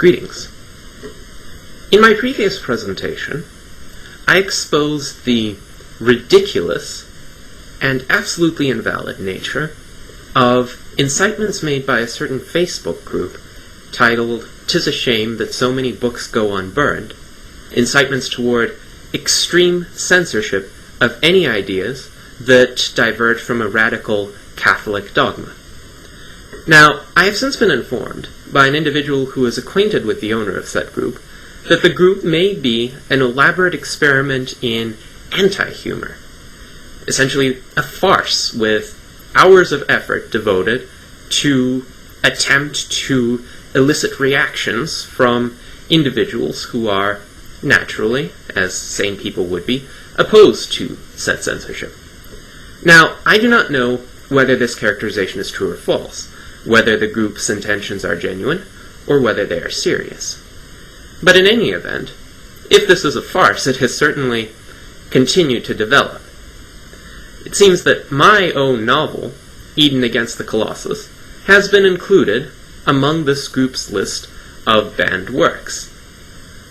Greetings. In my previous presentation, I exposed the ridiculous and absolutely invalid nature of incitements made by a certain Facebook group titled "'Tis a Shame That So Many Books Go Unburned," incitements toward extreme censorship of any ideas that diverge from a radical Catholic dogma. Now, I have since been informed by an individual who is acquainted with the owner of said group that the group may be an elaborate experiment in anti-humor, essentially a farce with hours of effort devoted to attempt to elicit reactions from individuals who are naturally, as sane people would be, opposed to said censorship. Now, I do not know whether this characterization is true or false, whether the group's intentions are genuine, or whether they are serious. But in any event, if this is a farce, it has certainly continued to develop. It seems that my own novel, Eden Against the Colossus, has been included among this group's list of banned works.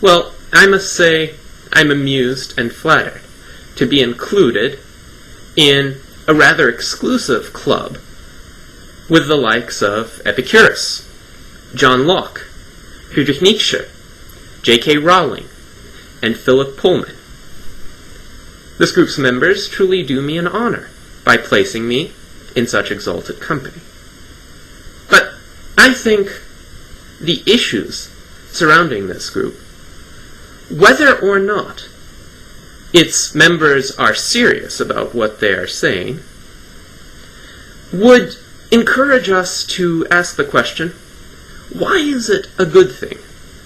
Well, I must say I'm amused and flattered to be included in a rather exclusive club with the likes of Epicurus, John Locke, Friedrich Nietzsche, J.K. Rowling, and Philip Pullman. This group's members truly do me an honor by placing me in such exalted company. But I think the issues surrounding this group, whether or not its members are serious about what they are saying, would encourage us to ask the question, why is it a good thing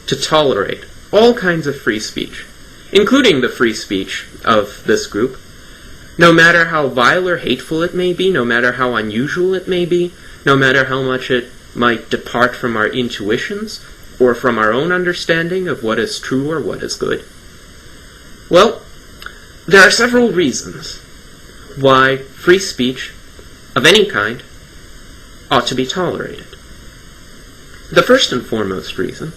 to tolerate all kinds of free speech, including the free speech of this group, no matter how vile or hateful it may be, no matter how unusual it may be, no matter how much it might depart from our intuitions or from our own understanding of what is true or what is good? Well, there are several reasons why free speech of any kind ought to be tolerated. The first and foremost reason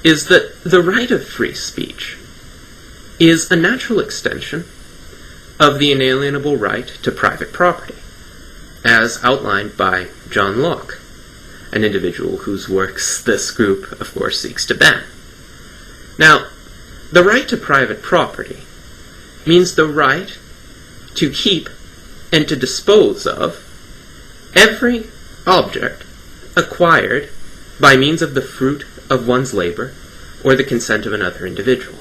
is that the right of free speech is a natural extension of the inalienable right to private property, as outlined by John Locke, an individual whose works this group, of course, seeks to ban. Now, the right to private property means the right to keep and to dispose of every object acquired by means of the fruit of one's labor or the consent of another individual.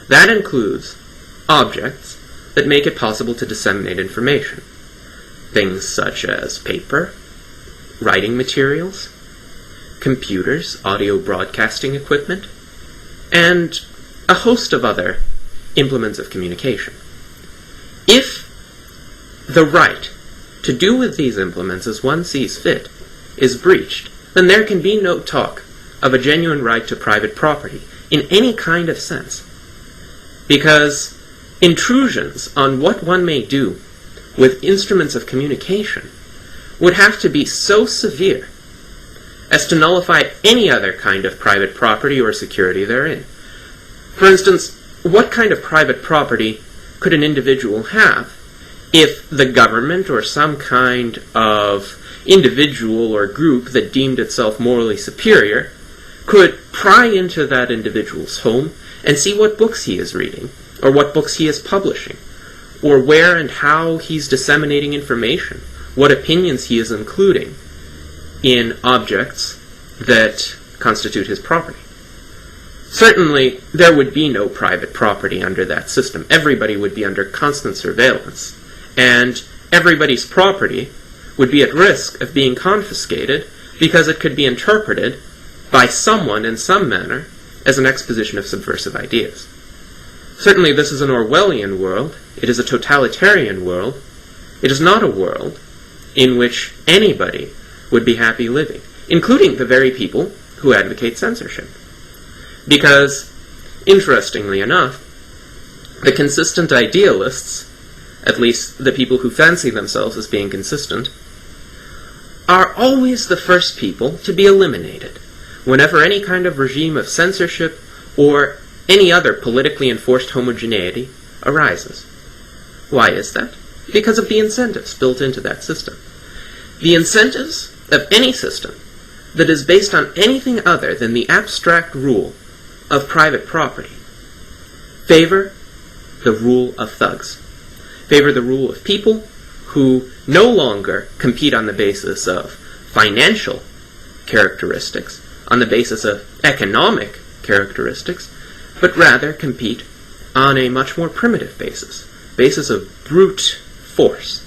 That includes objects that make it possible to disseminate information, things such as paper, writing materials, computers, audio broadcasting equipment, and a host of other implements of communication. If the right to do with these implements as one sees fit is breached, then there can be no talk of a genuine right to private property in any kind of sense. Because intrusions on what one may do with instruments of communication would have to be so severe as to nullify any other kind of private property or security therein. For instance, what kind of private property could an individual have if the government or some kind of individual or group that deemed itself morally superior could pry into that individual's home and see what books he is reading, or what books he is publishing, or where and how he's disseminating information, what opinions he is including in objects that constitute his property? Certainly, there would be no private property under that system. Everybody would be under constant surveillance, and everybody's property would be at risk of being confiscated because it could be interpreted by someone in some manner as an exposition of subversive ideas. Certainly, this is an Orwellian world. It is a totalitarian world. It is not a world in which anybody would be happy living, including the very people who advocate censorship. Because, interestingly enough, the consistent idealists, at least the people who fancy themselves as being consistent, are always the first people to be eliminated whenever any kind of regime of censorship or any other politically enforced homogeneity arises. Why is that? Because of the incentives built into that system. The incentives of any system that is based on anything other than the abstract rule of private property favor the rule of thugs, favor the rule of people who no longer compete on the basis of financial characteristics, on the basis of economic characteristics, but rather compete on a much more primitive basis of brute force.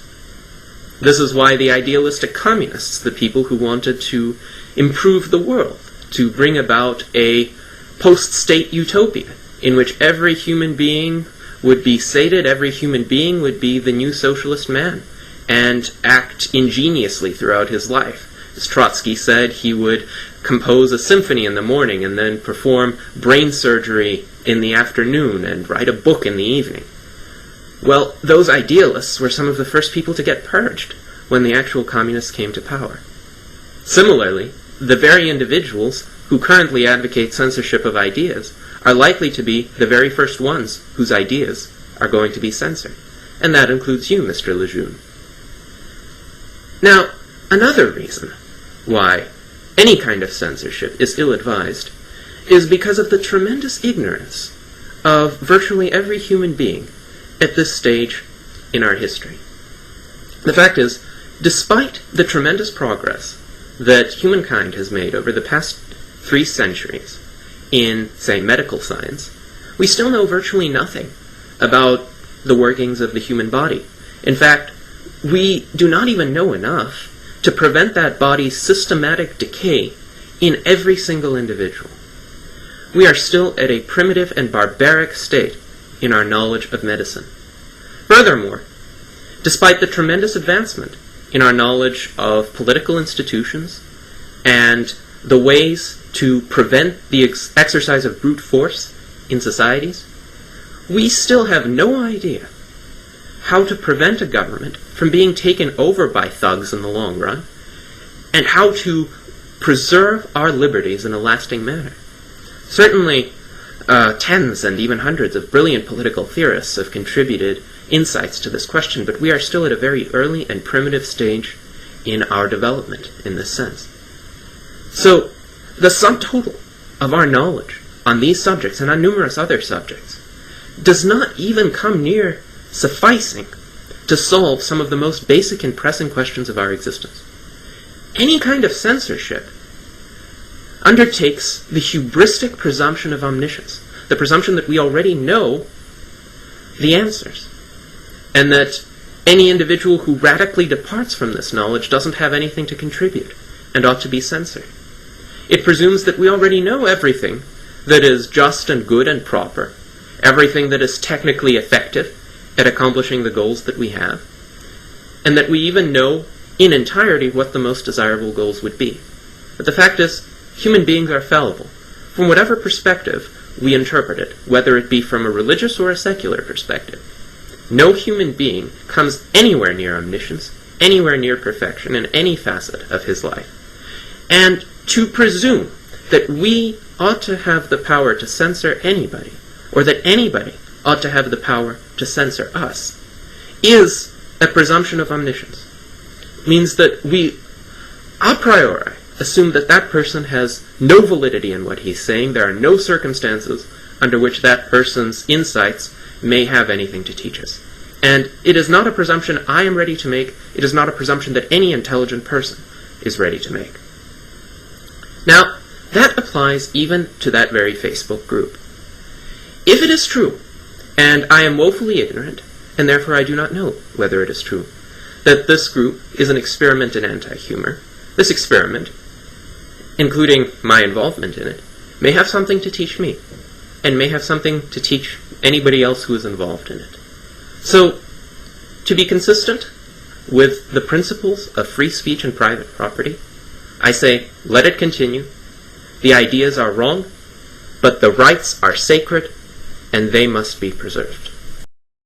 This is why the idealistic communists, the people who wanted to improve the world, to bring about a post-state utopia in which every human being would be sated, every human being would be the new socialist man, and act ingeniously throughout his life. As Trotsky said, he would compose a symphony in the morning and then perform brain surgery in the afternoon and write a book in the evening. Well, those idealists were some of the first people to get purged when the actual communists came to power. Similarly, the very individuals who currently advocate censorship of ideas are likely to be the very first ones whose ideas are going to be censored. And that includes you, Mr. Lejeune. Now, another reason why any kind of censorship is ill-advised is because of the tremendous ignorance of virtually every human being at this stage in our history. The fact is, despite the tremendous progress that humankind has made over the past 3 centuries in, say, medical science, we still know virtually nothing about the workings of the human body. In fact, we do not even know enough to prevent that body's systematic decay in every single individual. We are still at a primitive and barbaric state in our knowledge of medicine. Furthermore, despite the tremendous advancement in our knowledge of political institutions and the ways to prevent the exercise of brute force in societies, we still have no idea how to prevent a government from being taken over by thugs in the long run, and how to preserve our liberties in a lasting manner. Certainly, tens and even hundreds of brilliant political theorists have contributed insights to this question, but we are still at a very early and primitive stage in our development in this sense. So, the sum total of our knowledge on these subjects and on numerous other subjects does not even come near sufficing to solve some of the most basic and pressing questions of our existence. Any kind of censorship undertakes the hubristic presumption of omniscience, the presumption that we already know the answers, and that any individual who radically departs from this knowledge doesn't have anything to contribute and ought to be censored. It presumes that we already know everything that is just and good and proper, everything that is technically effective at accomplishing the goals that we have, and that we even know in entirety what the most desirable goals would be. But the fact is, human beings are fallible. From whatever perspective we interpret it, whether it be from a religious or a secular perspective, no human being comes anywhere near omniscience, anywhere near perfection in any facet of his life. And to presume that we ought to have the power to censor anybody, or that anybody ought to have the power to censor us, is a presumption of omniscience. It means that we, a priori, assume that that person has no validity in what he's saying. There are no circumstances under which that person's insights may have anything to teach us. And it is not a presumption I am ready to make. It is not a presumption that any intelligent person is ready to make. Now, that applies even to that very Facebook group. If it is true, and I am woefully ignorant, and therefore I do not know whether it is true, that this group is an experiment in anti-humor, this experiment, including my involvement in it, may have something to teach me, and may have something to teach anybody else who is involved in it. So, to be consistent with the principles of free speech and private property, I say, let it continue. The ideas are wrong, but the rights are sacred, and they must be preserved.